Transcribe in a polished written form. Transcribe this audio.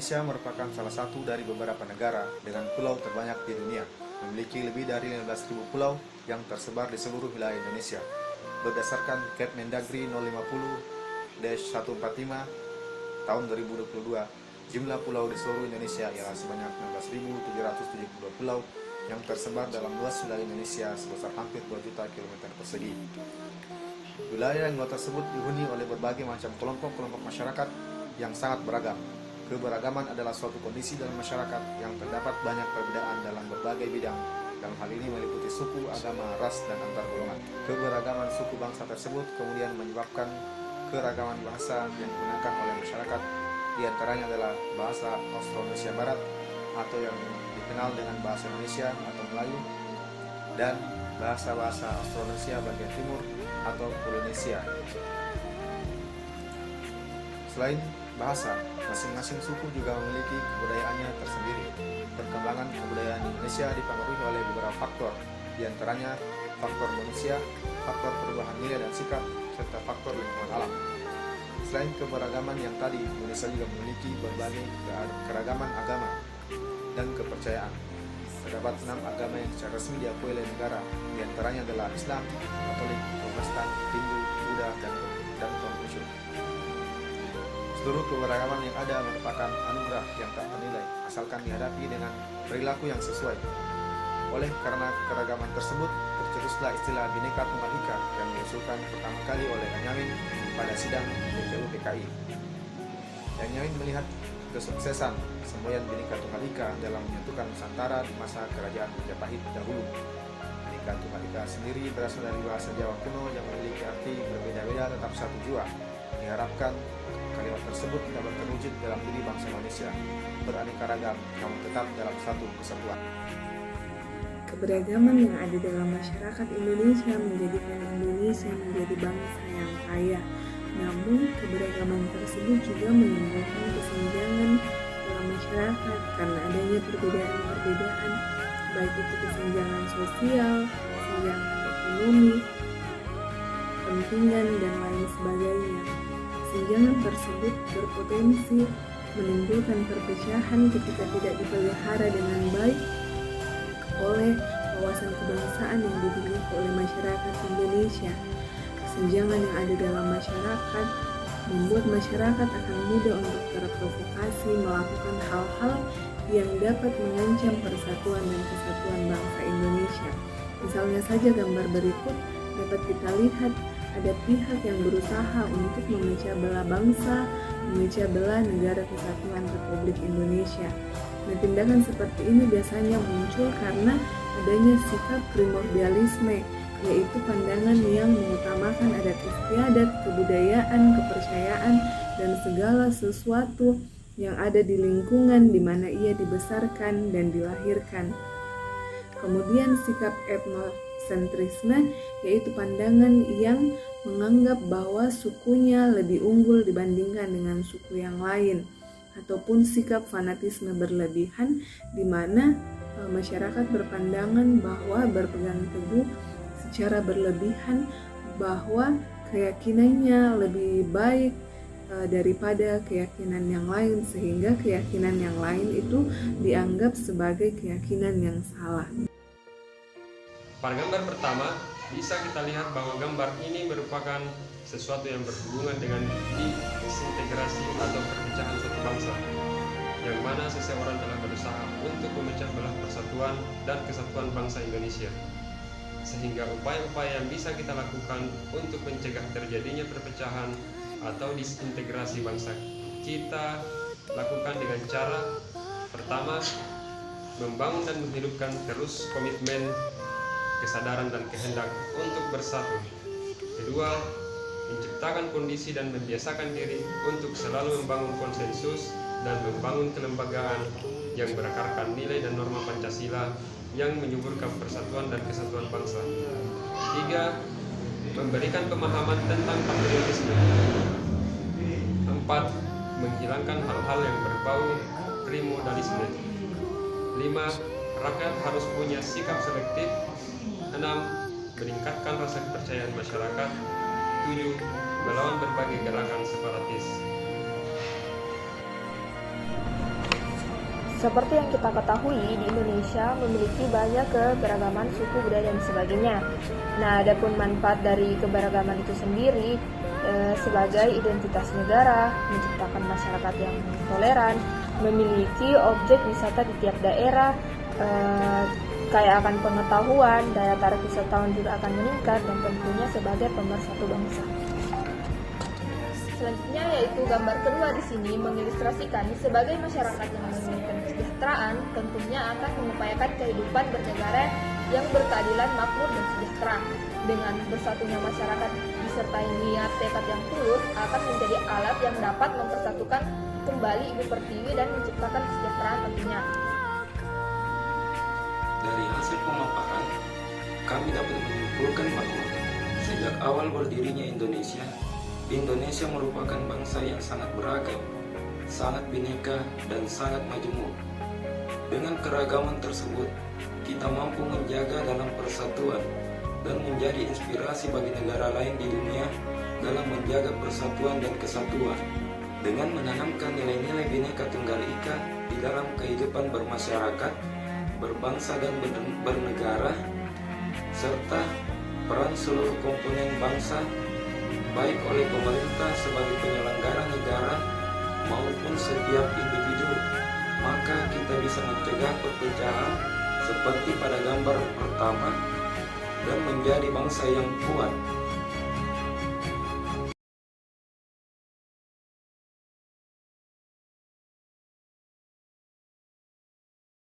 Indonesia merupakan salah satu dari beberapa negara dengan pulau terbanyak di dunia, memiliki lebih dari 15.000 pulau yang tersebar di seluruh wilayah Indonesia. Berdasarkan Kepmendagri 050-145 tahun 2022, jumlah pulau di seluruh Indonesia ialah sebanyak 16.772 pulau yang tersebar dalam luas wilayah Indonesia sebesar hampir 2 juta kilometer persegi. Wilayah yang tersebut dihuni oleh berbagai macam kelompok-kelompok masyarakat yang sangat beragam. Keberagaman adalah suatu kondisi dalam masyarakat yang terdapat banyak perbedaan dalam berbagai bidang. Dalam hal ini meliputi suku, agama, ras, dan antar golongan. Keberagaman suku bangsa tersebut kemudian menyebabkan keragaman bahasa yang digunakan oleh masyarakat. Di antaranya adalah bahasa Austronesia Barat atau yang dikenal dengan bahasa Indonesia atau Melayu, dan bahasa-bahasa Austronesia bagian timur atau Polynesia. Selain bahasa, masing-masing suku juga memiliki kebudayaannya tersendiri. Perkembangan kebudayaan Indonesia dipengaruhi oleh beberapa faktor, di antaranya faktor manusia, faktor perubahan nilai dan sikap, serta faktor lingkungan alam. Selain keberagaman yang tadi, Indonesia juga memiliki berbagai keragaman agama dan kepercayaan. Terdapat 6 agama yang secara resmi diakui oleh negara, di antaranya adalah Islam, Katolik, Protestan, Hindu, Buddha, dan Konghucu. Seluruh keberagaman yang ada merupakan anugerah yang tak ternilai, asalkan dihadapi dengan perilaku yang sesuai. Oleh karena keragaman tersebut, tercetuslah istilah Bhinneka Tunggal Ika yang diusulkan pertama kali oleh Benyamin pada sidang DPU PKI. Benyamin melihat kesuksesan semboyan Bhinneka Tunggal Ika dalam menyatukan Nusantara di masa kerajaan Majapahit dahulu. Bhinneka Tunggal Ika sendiri berasal dari bahasa Jawa kuno yang memiliki arti berbeda-beda tetap satu jua. Diharapkan kalimat tersebut dapat terwujud dalam diri bangsa Indonesia, beraneka ragam namun tetap dalam satu kesatuan. Keberagaman yang ada dalam masyarakat Indonesia menjadikan Indonesia menjadi bangsa yang kaya. Namun, keberagaman tersebut juga menimbulkan kesenjangan dalam masyarakat karena adanya perbedaan-perbedaan, baik itu kesenjangan sosial, kesenjangan ekonomi, kepentingan, dan lain sebagainya. Kesenjangan tersebut berpotensi menimbulkan perpecahan ketika tidak dipelihara dengan baik oleh wawasan kebangsaan yang dimiliki oleh masyarakat Indonesia. Kesenjangan yang ada dalam masyarakat membuat masyarakat akan mudah untuk terprovokasi melakukan hal-hal yang dapat mengancam persatuan dan kesatuan bangsa Indonesia. Misalnya saja gambar berikut dapat kita lihat ada pihak yang berusaha untuk memecah belah bangsa, memecah belah negara kesatuan Republik Indonesia. Dan tindakan seperti ini biasanya muncul karena adanya sikap primordialisme, yaitu pandangan yang mengutamakan adat istiadat, kebudayaan, kepercayaan, dan segala sesuatu yang ada di lingkungan di mana ia dibesarkan dan dilahirkan. Kemudian sikap etnosentrisme, yaitu pandangan yang menganggap bahwa sukunya lebih unggul dibandingkan dengan suku yang lain, ataupun sikap fanatisme berlebihan di mana masyarakat berpandangan bahwa berpegang teguh secara berlebihan bahwa keyakinannya lebih baik daripada keyakinan yang lain, sehingga keyakinan yang lain itu dianggap sebagai keyakinan yang salah. Pada gambar pertama, bisa kita lihat bahwa gambar ini merupakan sesuatu yang berhubungan dengan disintegrasi atau perpecahan suatu bangsa, yang mana seseorang telah berusaha untuk memecah belah persatuan dan kesatuan bangsa Indonesia. Sehingga upaya-upaya yang bisa kita lakukan untuk mencegah terjadinya perpecahan atau disintegrasi bangsa kita lakukan dengan cara pertama, membangun dan menghidupkan terus komitmen, kesadaran dan kehendak untuk bersatu. Kedua, menciptakan kondisi dan membiasakan diri untuk selalu membangun konsensus dan membangun kelembagaan yang berakarkan nilai dan norma Pancasila yang menyuburkan persatuan dan kesatuan bangsa. Tiga, memberikan pemahaman tentang patriotisme. Empat, menghilangkan hal-hal yang berbau primordialisme. Lima, rakyat harus punya sikap selektif. 6. Meningkatkan rasa kepercayaan masyarakat. 7. Melawan berbagai gerakan separatis. Seperti yang kita ketahui, di Indonesia memiliki banyak keberagaman suku, budaya, dan sebagainya. Nah, adapun manfaat dari keberagaman itu sendiri sebagai identitas negara, menciptakan masyarakat yang toleran, memiliki objek wisata di tiap daerah, kaya akan pengetahuan, daya tarik wisatawan juga akan meningkat, dan tentunya sebagai pemersatu bangsa. Selanjutnya yaitu gambar kedua di sini mengilustrasikan sebagai masyarakat yang menginginkan kesejahteraan tentunya akan mengupayakan kehidupan bernegara yang berkeadilan, makmur, dan sejahtera. Dengan bersatunya masyarakat disertai niat tekad yang tulus akan menjadi alat yang dapat mempersatukan kembali Ibu Pertiwi dan menciptakan kesejahteraan tentunya. Dari hasil pemaparan, kami dapat menyimpulkan bahwa sejak awal berdirinya Indonesia merupakan bangsa yang sangat beragam, sangat bineka, dan sangat majemuk. Dengan keragaman tersebut, kita mampu menjaga dalam persatuan dan menjadi inspirasi bagi negara lain di dunia dalam menjaga persatuan dan kesatuan. Dengan menanamkan nilai-nilai Bhinneka Tunggal Ika di dalam kehidupan bermasyarakat, berbangsa dan bernegara, serta peran seluruh komponen bangsa, baik oleh pemerintah sebagai penyelenggara negara maupun setiap individu, maka kita bisa mencegah perpecahan seperti pada gambar pertama dan menjadi bangsa yang kuat